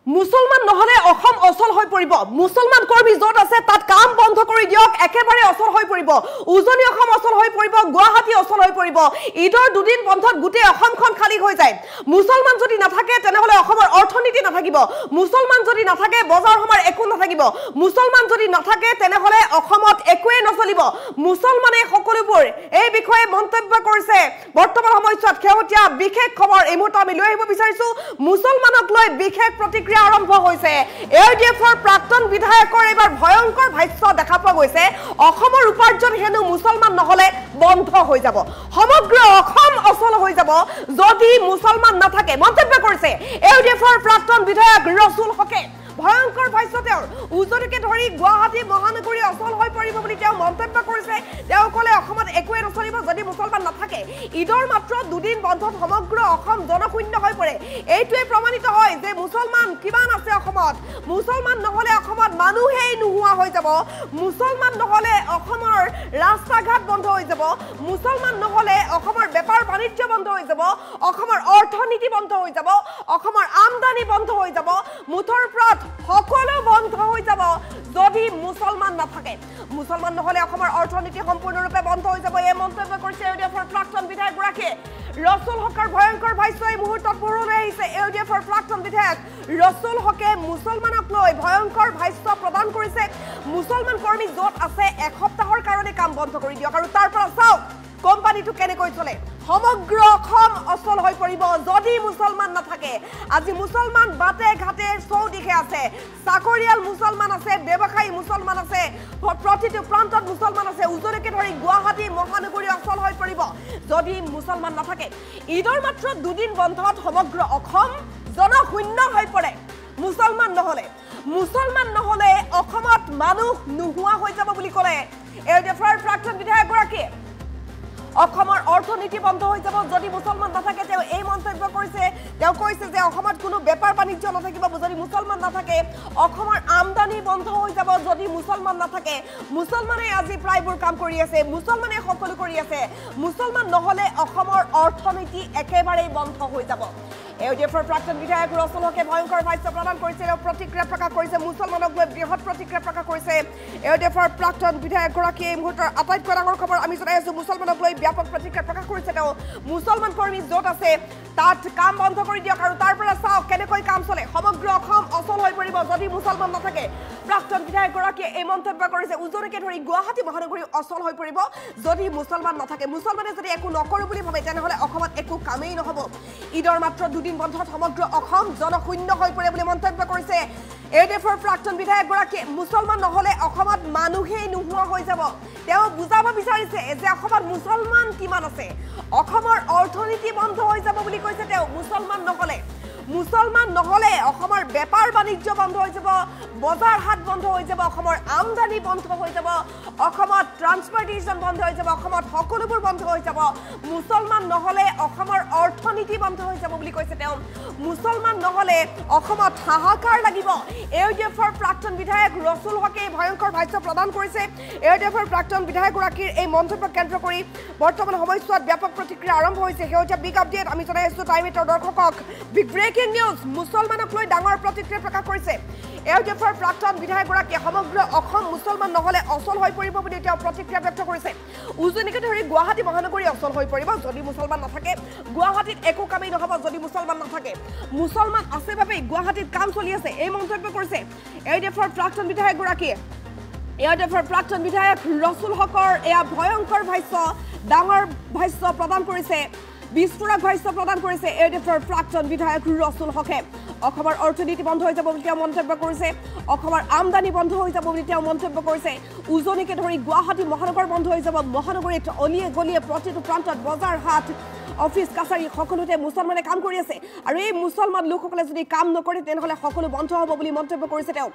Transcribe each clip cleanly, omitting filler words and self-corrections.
মুছলমান নহলে অসম অচল হৈ পৰিব মুছলমান কৰ্মী যত আছে তাত কাম বন্ধ কৰি দিয়ক একেবাৰে অচল হৈ পৰিব উজনি অসম অচল হৈ পৰিব গুৱাহাটী অচল হৈ পৰিব ঈদৰ দুদিন বন্ধত গুটে অসমখন খালি হৈ যায় মুছলমান যদি নাথাকে তেনেহলে অসমৰ অৰ্থনীতি নাথাকিব মুছলমান যদি নাথাকে বজাৰ সমাৰ একো নাথাকিব মুছলমান যদি নাথাকে তেনেহলে অসমত একোৱে নচলিব মুছলমানে সকলোবোৰ এই বিষয়ে মন্তব্য কৰিছে বৰ্তমান সময়ত খেউতিয়া বিশেষ খবৰ এই মুহূৰ্তত আমি লৈ আহিব বিচাৰিছো মুছলমানক লৈ বিশেষ প্ৰতিক্ৰিয়া আৰম্ভ হৈছে এডিএফৰ প্ৰাক্তন বিধায়কৰ এবাৰ ভয়ংকৰ ভাষ্য দেখা পোৱা গৈছে অসমৰ উপাৰ্জন হেনু মুছলমান নহলে বন্ধ হৈ যাব সমগ্ৰ অসম অচল হৈ যাব যদি মুছলমান নাথাকে মন্তব্য কৰিছে এডিএফৰ প্ৰাক্তন বিধায়ক ৰসুল হকে ভয়ংকৰ ভাষ্য তেওঁৰ উজনিকে ধৰি গুৱাহাটী মহানগৰী অচল হৈ পৰিব বুলি তেওঁ মন্তব্য কৰিছে তেওঁ কলে অসমত একোৱে নচলিব যদি মুছলমান নাথাকে ঈদৰ মাত্ৰ দুদিন বন্ধত সমগ্ৰ অসম জনশূন্য হৈ পৰে এইটোৱে প্ৰমাণিত হয় যে মুছলমান কিমান আছে অসমত মুছলমান নহলে অসমত মানুহেই নোহোৱা হৈ যাব মুছলমান নহলে অসমৰ ৰাস্তা ঘাট বন্ধ হৈ যাব মুছলমান নহলে অসমৰ বেপাৰ বাণিজ্য বন্ধ হৈ যাব অসমৰ অৰ্থনীতি বন্ধ হৈ যাব অসমৰ আমদানি বন্ধ হৈ যাব মুঠৰ ওপৰত সকলো বন্ধ হৈ যাব যদি মুছলমান নাথাকে মুছলমান নহলে অসমৰ অৰ্থনীতি সম্পূৰ্ণৰূপে বন্ধ হৈ যাব এই মন্তব্য কৰিছে এডিএফৰ প্ৰাক্তন বিধায়ক গৰাকীয়ে ৰসুল হকৰ ভয়ংকৰ ভাষ্য এই মুহূৰ্তত পোহৰলৈ আহিছে এডিএফৰ প্ৰাক্তন বিধায়ক ৰসুল হকে মুছলমানক লৈ ভয়ংকৰ ভাষ্য প্ৰদান কৰিছে মুছলমান কৰ্মী যত আছে এসপ্তাহৰ কাৰণে কাম বন্ধ কৰি দিয়ক আৰু তাৰ পৰা চাওক কোম্পানীটো কেনেকৈ চলে সমগ্ৰ অসম অচল হৈ পৰিব যদি মুছলমান নাথাকে আজি মুছলমান বাটে ঘাটে চৌদিশে আছে চাকৰিয়াল মুছলমান আছে ব্যৱসায়ী মুছলমান আছে প্ৰতিটো প্ৰান্তত মুছলমান আছে উজনিকে ধৰি গুৱাহাটী মহানগৰী অচল হৈ পৰিব যদি মুছলমান নাথাকে ঈদৰ মাত্ৰ দুদিন বন্ধত সমগ্ৰ অসম জনশূন্য হৈ পৰে মুছলমান নহলে অসমত মানুহ নোহোৱা হৈ যাব বুলি ক'লে এডিএফৰ প্ৰাক্তন বিধায়ক গৰাকীয়ে অসমৰ অৰ্থনীতি বন্ধ হৈ যাব যদি মুছলমান নাথাকে তেওঁ এই মন্তব্য কৰিছে তেওঁ কৈছে যে অসমত কোনো বেপাৰ বাণিজ্য নাথাকিব যদি মুছলমান নাথাকে অসমৰ আমদানি বন্ধ হৈ যাব যদি মুছলমান নাথাকে মুছলমানে আজি প্ৰায়বোৰ কাম কৰি আছে মুছলমানে সকলো কৰি আছে মুছলমান নহলে অসমৰ অৰ্থনীতি একেবাৰে বন্ধ হৈ যাব এডিএফৰ প্ৰাক্তন বিধায়ক ৰসুল হকে ভয়ংকৰ ভাষ্য প্ৰদান কৰিছে আৰু প্ৰতিক্ৰিয়া প্ৰকাশ কৰিছে মুছলমানক লৈ বৃহৎ প্ৰতিক্ৰিয়া প্ৰকাশ কৰিছে এডিএফৰ প্ৰাক্তন বিধায়ক গৰাকীয়ে এই মুহূৰ্তৰ আটাইতকৈ ডাঙৰ খবৰ আমি জনাই আছো মুছলমানক লৈ ব্যাপক প্ৰতিক্ৰিয়া প্ৰকাশ কৰিছে তেওঁ মুছলমান কৰ্মী যত আছে তাত কাম বন্ধ কৰি দিয়ক আৰু তাৰ পৰা চাওক কেনেকৈ কাম চলে সমগ্ৰ অসম অচল হৈ পৰিব যদি মুছলমান নাথাকে প্ৰাক্তন বিধায়ক গৰাকীয়ে এই মন্তব্য কৰিছে উজনিকে ধৰি গুৱাহাটী মহানগৰী অচল হৈ পৰিব যদি মুছলমান নাথাকে মুছলমানে যদি একো নকৰো বুলি ভাবে তেনেহলে অসমত একো কামেই নহব ঈদৰ মাত্ৰ দুদিন বন্ধত সমগ্ৰ অসম জনশূন্য হৈ পৰে বুলি মন্তব্য কৰিছে এডিএফৰ প্ৰাক্তন বিধায়ক গৰাকীয়ে মুছলমান নহলে অসমত মানুহেই নোহোৱা হৈ যাব তেওঁ বুজাব বিচাৰিছে যে অসমত মুছলমান কিমান আছে অসমৰ অৰ্থনীতি বন্ধ হৈ যাব বুলি কৈছে তেওঁ মুছলমান নহলে অসমৰ বেপাৰ বাণিজ্য বন্ধ হৈ যাব বজাৰ হাট বন্ধ হৈ যাব অসমৰ আমদানি বন্ধ হৈ যাব অসমত ট্ৰান্সপৰ্টেশ্যন বন্ধ হৈ যাব অসমত সকলোবোৰ বন্ধ হৈ যাব মুছলমান নহলে অসমৰ অৰ্থনীতি বন্ধ হৈ যাব বুলি কৈছে তেওঁ মুছলমান নহলে অসমত হাহাকাৰ লাগিব এডিএফৰ প্ৰাক্তন বিধায়ক ৰসুল হকে ভয়ংকৰ ভাষ্য প্ৰদান কৰিছে এডিএফৰ প্ৰাক্তন বিধায়ক গৰাকীৰ এই মন্তব্য কেন্দ্ৰ কৰি বৰ্তমান সময়ছোৱাত ব্যাপক প্ৰতিক্ৰিয়া আৰম্ভ হৈছে সেউজীয়া বিগ আপডেট আমি জনাই আছো টাইম এটৰ দৰ্শকক বিগ ব্ৰেকিং নিউজ মুছলমানক লৈ ডাঙৰ প্ৰতিক্ৰিয়া প্ৰকাশ কৰিছে এডিএফৰ প্ৰাক্তন বিধায়ক গৰাকীয়ে সমগ্ৰ অসম মুছলমান নহলে অচল হৈ পৰিব বুলি তেওঁ প্ৰতিক্ৰিয়া ব্যক্ত কৰিছে উজনিকে ধৰি গুৱাহাটী মহানগৰী অচল হৈ পৰিব যদি মুছলমান নাথাকে গুৱাহাটীত একো কামেই নহব যদি মুছলমান নাথাকে মুছলমান আছে বাবে গুৱাহাটীত কাম চলি আছে এই মন্তব্য কৰিছে এডিএফৰ প্ৰাক্তন বিধায়ক গৰাকীয়ে এডিএফৰ প্ৰাক্তন বিধায়ক ৰসুল হকৰ এয়া ভয়ংকৰ ভাষ্য ডাঙৰ ভাষ্য প্ৰদান কৰিছে বিস্ফোৰক ভাষ্য প্ৰদান কৰিছে এডিএফৰ প্ৰাক্তন বিধায়ক ৰসুল হকে অসমৰ অৰ্থনীতি বন্ধ হৈ যাব বুলি তেওঁ মন্তব্য কৰিছে অসমৰ আমদানি বন্ধ হৈ যাব বুলি তেওঁ মন্তব্য কৰিছে উজনিকে ধৰি গুৱাহাটী মহানগৰ বন্ধ হৈ যাব মহানগৰীত অলিয়ে গলিয়ে প্ৰতিটো প্ৰান্তত বজাৰ হাট অফিস কাছাৰী সকলোতে মুছলমানে কাম কৰি আছে আৰু এই মুছলমান লোকসকলে যদি কাম নকৰে তেনেহলে সকলো বন্ধ হ'ব বুলি মন্তব্য কৰিছে তেওঁ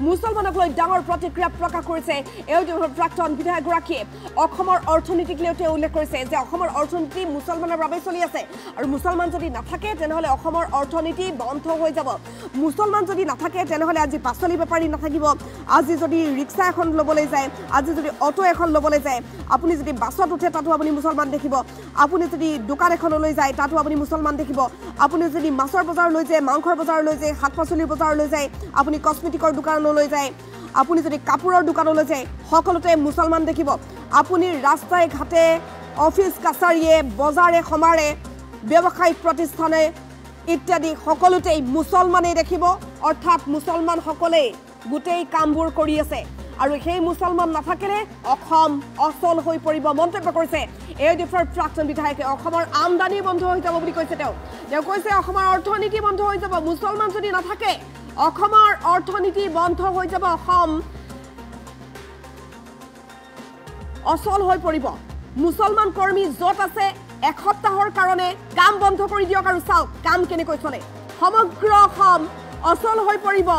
মুছলমানক লৈ ডাঙৰ প্ৰতিক্ৰিয়া প্ৰকাশ কৰিছে এডিএফৰ প্ৰাক্তন বিধায়ক গৰাকীয়ে অসমৰ অৰ্থনীতিক লৈ তেওঁ উল্লেখ কৰিছে যে অসমৰ অৰ্থনীতি মুছলমানৰ বাবে চলি আছে আৰু মুছলমান যদি নাথাকে তেনেহলে অসমৰ অৰ্থনীতি বন্ধ হৈ যাব মুছলমান যদি নাথাকে তেনেহলে আজি পাচলি বেপাৰী নাথাকিব আজি যদি ৰিক্সা এখন লবলৈ যায় আজি যদি অটো এখন লবলৈ যায় আপুনি যদি বাছত উঠে তাতো আপুনি মুছলমান দেখিব আপুনি যদি দোকান এখনলৈ যায় তাতো আপুনি মুছলমান দেখিব আপুনি যদি মাছৰ বজাৰলৈ যায় মাংসৰ বজাৰলৈ যায় শাক পাচলিৰ বজাৰলৈ যায় আপুনি কসমেটিকৰ দোকানলৈ যায় আপুনি যদি কাপোৰৰ দোকানলৈ যায় সকলোতে মুছলমান দেখিব আপুনি ৰাস্তাই ঘাটে অফিস কাছাৰীয়ে বজাৰে সমাৰে ব্যৱসায়িক প্ৰতিষ্ঠানে ইত্যাদি সকলোতেই মুছলমানেই দেখিব অৰ্থাৎ মুছলমান সকলে গোটেই কামবোৰ কৰি আছে আৰু সেই মুছলমান নাথাকিলে অসম অচল হৈ পৰিব মন্তব্য কৰিছে এডিএফৰ প্ৰাক্তন বিধায়কে অসমৰ আমদানি বন্ধ হৈ যাব বুলি কৈছে তেওঁ কৈছে অসমৰ অৰ্থনীতি বন্ধ হৈ যাব মুছলমান যদি নাথাকে অসমৰ অৰ্থনীতি বন্ধ হৈ যাব অসম অচল হৈ পৰিব মুছলমান কৰ্মী য'ত আছে এসপ্তাহৰ কাৰণে কাম বন্ধ কৰি দিয়ক আৰু চাওক কাম কেনেকৈ চলে সমগ্ৰ অসম অচল হৈ পৰিব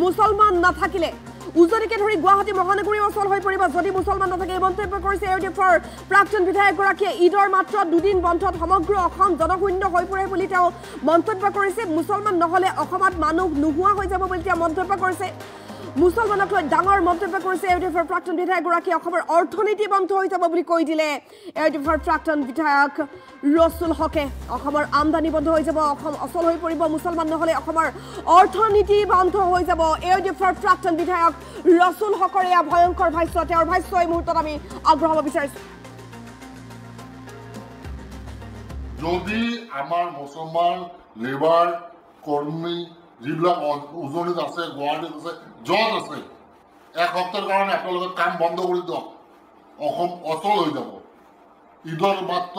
মুছলমান নাথাকিলে উজনিকে ধৰি গুৱাহাটী মহানগৰী অচল হৈ পৰিব যদি মুছলমান নাথাকে মন্তব্য কৰিছে এডিএফৰ প্ৰাক্তন বিধায়কগৰাকীয়ে ঈদৰ মাত্ৰ দুদিন বন্ধত সমগ্ৰ অসম জনশূন্য হৈ পৰে বুলি তেওঁ মন্তব্য কৰিছে মুছলমান নহলে অসমত মানুহ নোহোৱা হৈ যাব বুলি তেওঁ মন্তব্য কৰিছে মুছলমানক লৈ ডাঙৰ মন্তব্য কৰিছে এডিএফৰ প্ৰাক্তন বিধায়কগৰাকীয়ে অসমৰ অৰ্থনীতি বন্ধ হৈ যাব বুলি কৈ দিলে এডিএফৰ প্ৰাক্তন বিধায়ক ৰসুল হকে অসমৰ আমদানি বন্ধ হৈ যাব অসম অচল হৈ পৰিব মুছলমান নহলে অসমৰ অৰ্থনীতি বন্ধ হৈ যাব এডিএফৰ প্ৰাক্তন বিধায়ক ৰসুল হকৰ এয়া ভয়ংকৰ ভাষ্য তেওঁৰ ভাষ্য এই মুহূৰ্তত আমি আগ্ৰহ বিচাৰিছো যদি আমাৰ মুছলমান লেবাৰ কৰ্মী যিবিলাক উজনিত আছে গুৱাহাটীত আছে য'ত আছে এক সপ্তাহৰ কাৰণে আপোনালোকে কাম বন্ধ কৰি দিয়ক অসম অচল হৈ যাব ঈদৰ মাত্ৰ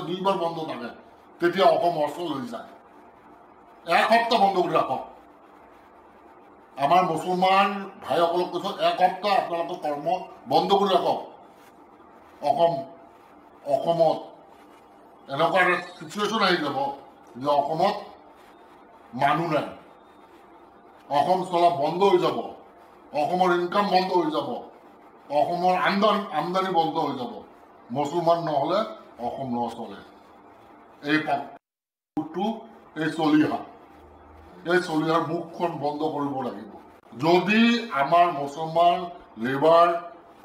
দুইবাৰ বন্ধ থাকে তেতিয়া অসম অচল হৈ যায় এক সপ্তাহ বন্ধ কৰি ৰাখক আমাৰ মুছলমান ভাইসকলক কৈছোঁ এক সপ্তাহ আপোনালোকে কৰ্ম বন্ধ কৰি ৰাখক অসমত এনেকুৱা এটা চিটুৱেশ্যন আহি যাব যে অসমত মানুহ নাই অসম চলা বন্ধ হৈ যাব অসমৰ ইনকাম বন্ধ হৈ যাব অসমৰ আমদানি বন্ধ হৈ যাব মুছলমান নহ'লে অসম নচলে এই চলিহাৰ মুখখন বন্ধ কৰিব লাগিব যদি আমাৰ মুছলমান লেবাৰ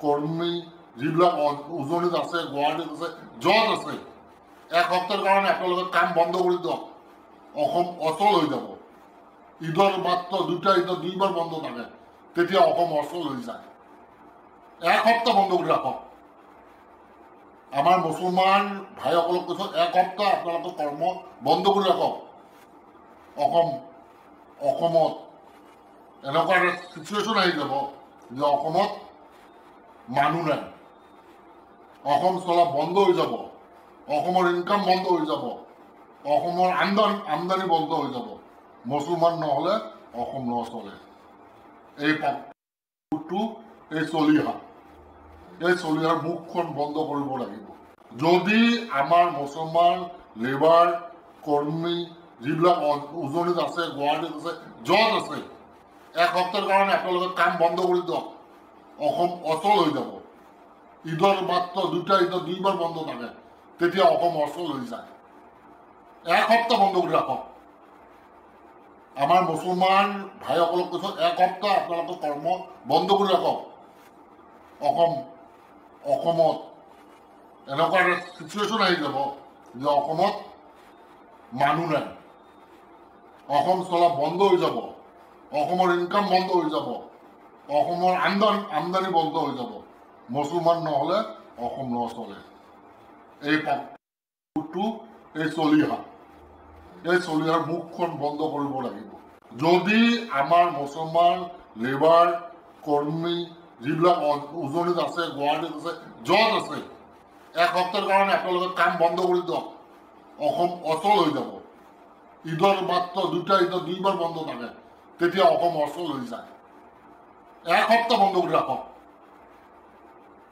কৰ্মী যিবিলাক উজনিত আছে গুৱাহাটীত আছে য'ত আছে এক সপ্তাহৰ কাৰণে আপোনালোকে কাম বন্ধ কৰি দিয়ক অসম অচল হৈ যাব ঈদৰ মাত্ৰ দুইবাৰ বন্ধ থাকে তেতিয়া অসম অচল হৈ যায় এক সপ্তাহ বন্ধ কৰি ৰাখক আমাৰ মুছলমান ভাইসকলক কৈছোঁ এক সপ্তাহ আপোনালোকে কৰ্ম বন্ধ কৰি ৰাখক অসমত এনেকুৱা এটা চিটুৱেশ্যন আহি যাব যে অসমত মানুহ নাই অসম চলা বন্ধ হৈ যাব অসমৰ ইনকাম বন্ধ হৈ যাব অসমৰ আমদানি বন্ধ হৈ যাব মুছলমান নহ'লে অসম নচলে এই চলিহাৰ মুখখন বন্ধ কৰিব লাগিব যদি আমাৰ মুছলমান লেবাৰ কৰ্মী যিবিলাক উজনিত আছে গুৱাহাটীত আছে য'ত আছে এক সপ্তাহৰ কাৰণে আপোনালোকে কাম বন্ধ কৰি দিয়ক অসম অচল হৈ যাব ঈদৰ মাত্ৰ দুইবাৰ বন্ধ থাকে তেতিয়া অসম অচল হৈ যায় এক সপ্তাহ বন্ধ কৰি ৰাখক আমাৰ মুছলমান ভাইসকলক কৈছোঁ এক সপ্তাহ আপোনালোকে কৰ্ম বন্ধ কৰি ৰাখক অসমত এনেকুৱা এটা চিটুৱেশ্যন আহি যাব যে অসমত মানুহ নাই অসম চলা বন্ধ হৈ যাব অসমৰ ইনকাম বন্ধ হৈ যাব অসমৰ আমদানি বন্ধ হৈ যাব মুছলমান নহ'লে অসম নচলে এই চলিহাৰ মুখখন বন্ধ কৰিব লাগিব যদি আমাৰ মুছলমান লেবাৰ কৰ্মী যিবিলাক উজনিত আছে গুৱাহাটীত আছে য'ত আছে এক সপ্তাহৰ কাৰণে আপোনালোকে কাম বন্ধ কৰি দিয়ক অসম অচল হৈ যাব ঈদৰ মাত্ৰ দুইবাৰ বন্ধ থাকে তেতিয়া অসম অচল হৈ যায় এক সপ্তাহ বন্ধ কৰি ৰাখক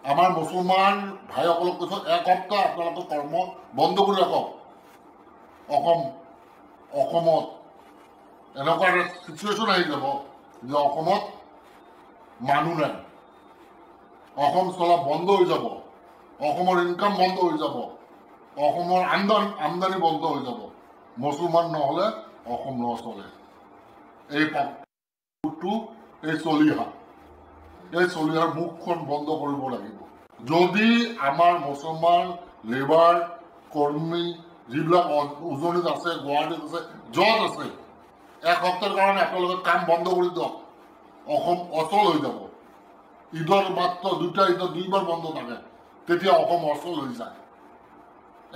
আমাৰ মুছলমান ভাইসকলক কৈছোঁ এক সপ্তাহ আপোনালোকে কৰ্ম বন্ধ কৰি ৰাখক অসমত এনেকুৱা এটা চিটুৱেশ্যন আহি যাব যে অসমত মানুহ নাই অসম চলা বন্ধ হৈ যাব অসমৰ ইনকাম বন্ধ হৈ যাব অসমৰ আমদানি বন্ধ হৈ যাব মুছলমান নহ'লে অসম নচলে এই চলিহাৰ মুখখন বন্ধ কৰিব লাগিব যদি আমাৰ মুছলমান লেবাৰ কৰ্মী যিবিলাক উজনিত আছে, গুৱাহাটীত আছে, য'ত আছে, এক সপ্তাহৰ কাৰণে আপোনালোকে কাম বন্ধ কৰি দিয়ক। অসম অচল হৈ যাব। ঈদৰ মাত্ৰ দুইবাৰ বন্ধ থাকে, তেতিয়া অসম অচল হৈ যায়।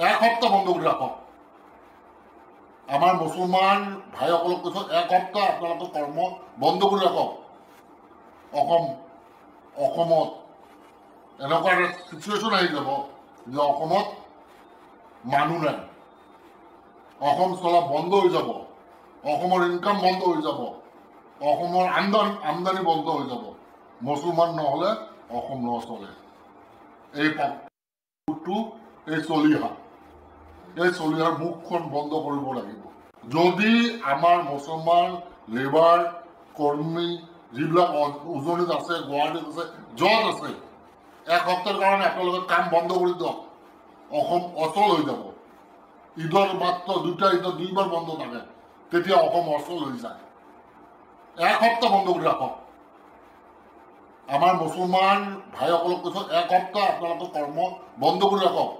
এক সপ্তাহ বন্ধ কৰি ৰাখক। আমাৰ মুছলমান ভাইসকলক কৈছো, এক সপ্তাহ আপোনালোকে কৰ্ম বন্ধ কৰি ৰাখক। অসমত এনেকুৱা এটা চিটুৱেশ্যন আহি যাব যে অসমত মানুহ নাই, অসম চলা বন্ধ হৈ যাব, অসমৰ ইনকাম বন্ধ হৈ যাব, অসমৰ আমদানি বন্ধ হৈ যাব। মুছলমান নহ'লে অসম নচলে। এই চলিহাৰ মুখখন বন্ধ কৰিব লাগিব। যদি আমাৰ মুছলমান লেবাৰ কৰ্মী যিবিলাক উজনিত আছে, গুৱাহাটীত আছে, য'ত আছে, এক সপ্তাহৰ কাৰণে আপোনালোকে কাম বন্ধ কৰি দিয়ক। অসম অচল হৈ যাব। ঈদৰ মাত্ৰ দুইবাৰ বন্ধ থাকে, তেতিয়া অসম অচল হৈ যায়। এক সপ্তাহ বন্ধ কৰি ৰাখক। আমাৰ মুছলমান ভাইসকলক কৈছো, এক সপ্তাহ আপোনালোকে কৰ্ম বন্ধ কৰি ৰাখক।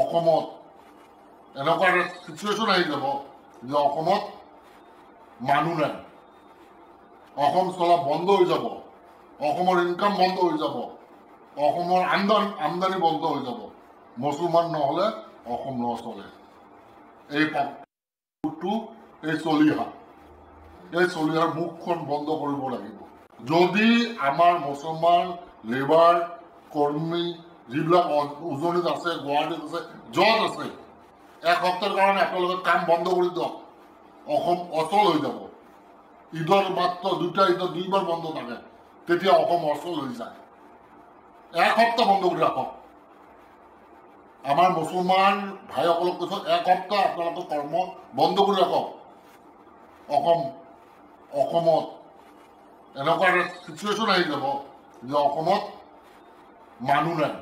অসমত এনেকুৱা এটা চিটুৱেশ্যন আহি যাব যে অসমত মানুহ নাই, অসম চলা বন্ধ হৈ যাব, অসমৰ ইনকাম বন্ধ হৈ যাব, অসমৰ আমদানি বন্ধ হৈ যাব। মুছলমান নহ'লে অসম নচলে। এই চলিহাৰ মুখখন বন্ধ কৰিব লাগিব। যদি আমাৰ মুছলমান লেবাৰ কৰ্মী যিবিলাক উজনিত আছে, গুৱাহাটীত আছে, য'ত আছে, এক সপ্তাহৰ কাৰণে আপোনালোকে কাম বন্ধ কৰি দিয়ক। অসম অচল হৈ যাব। ঈদৰ মাত্ৰ দুইবাৰ বন্ধ থাকে, তেতিয়া অসম অচল হৈ যায়। এক সপ্তাহ বন্ধ কৰি ৰাখক। আমাৰ মুছলমান ভাইসকলক কৈছো, এক সপ্তাহ আপোনালোকে কৰ্ম বন্ধ কৰি ৰাখক। অসমত এনেকুৱা এটা চিটুৱেশ্যন আহি যাব যে অসমত মানুহ নাই,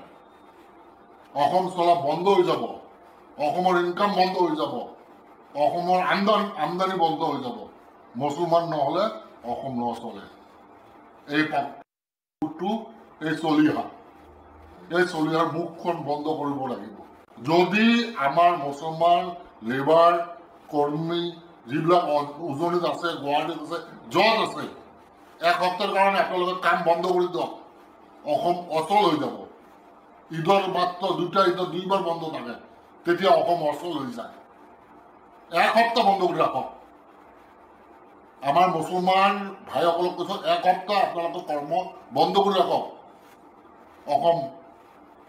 অসম চলা বন্ধ হৈ যাব, অসমৰ ইনকাম বন্ধ হৈ যাব, অসমৰ আমদানি বন্ধ হৈ যাব। মুছলমান নহ'লে অসম নচলে। এই চলিহাৰ মুখখন বন্ধ কৰিব লাগিব। যদি আমাৰ মুছলমান লেবাৰ কৰ্মী যিবিলাক উজনিত আছে, গুৱাহাটীত আছে, য'ত আছে, এক সপ্তাহৰ কাৰণে আপোনালোকে কাম বন্ধ কৰি দিয়ক। অসম অচল হৈ যাব। ঈদৰ মাত্ৰ দুইবাৰ বন্ধ থাকে, তেতিয়া অসম অচল হৈ যায়। এক সপ্তাহ বন্ধ কৰি ৰাখক। আমাৰ মুছলমান ভাইসকলক কৈছো, এক সপ্তাহ আপোনালোকে কৰ্ম বন্ধ কৰি ৰাখক।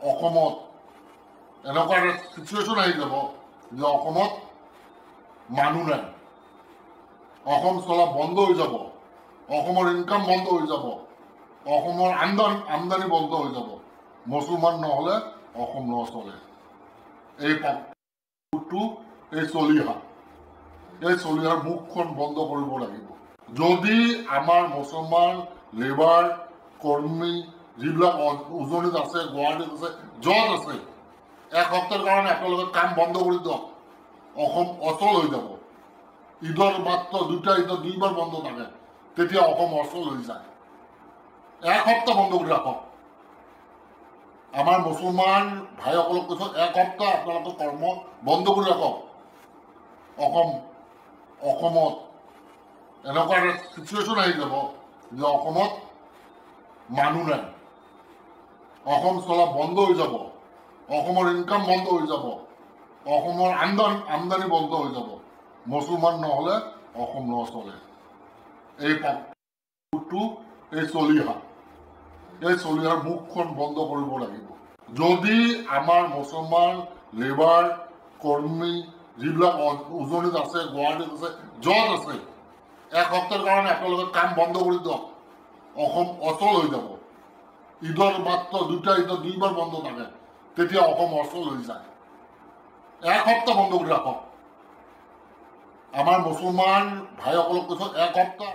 অসমত এনেকুৱা এটা চিটুৱেশ্যন আহি যাব যে অসমত মানুহ নাই, অসম চলা বন্ধ হৈ যাব, অসমৰ ইনকাম বন্ধ হৈ যাব, অসমৰ আমদানি বন্ধ হৈ যাব। মুছলমান নহ'লে অসম নচলে। এই চলিহাৰ মুখখন বন্ধ কৰিব লাগিব। যদি আমাৰ মুছলমান লেবাৰ কৰ্মী যিবিলাক উজনিত আছে, গুৱাহাটীত আছে, য'ত আছে, এক সপ্তাহৰ কাৰণে আপোনালোকে কাম বন্ধ কৰি দিয়ক। অসম অচল হৈ যাব। ঈদৰ মাত্ৰ দুইবাৰ বন্ধ থাকে, তেতিয়া অসম অচল হৈ যায়। এক সপ্তাহ বন্ধ কৰি ৰাখক। আমাৰ মুছলমান ভাইসকলক কৈছো, এক সপ্তাহ আপোনালোকে কৰ্ম বন্ধ কৰি ৰাখক। অসমত এনেকুৱা এটা চিটুৱেশ্যন আহি যাব যে অসমত মানুহ নাই, অসম চলা বন্ধ হৈ যাব, অসমৰ ইনকাম বন্ধ হৈ যাব, অসমৰ আমদানি বন্ধ হৈ যাব। মুছলমান নহ'লে অসম নচলে। এই চলিহাৰ মুখখন বন্ধ কৰিব লাগিব। যদি আমাৰ মুছলমান লেবাৰ কৰ্মী যিবিলাক উজনিত আছে, গুৱাহাটীত আছে, য'ত আছে, এক সপ্তাহৰ কাৰণে আপোনালোকে কাম বন্ধ কৰি দিয়ক। অসম অচল হৈ যাব। ঈদৰ মাত্ৰ দুইবাৰ বন্ধ থাকে, তেতিয়া অসম অচল হৈ যায়। এক সপ্তাহ বন্ধ কৰি ৰাখক। আমাৰ মুছলমান ভাইসকলক কৈছো, এক সপ্তাহ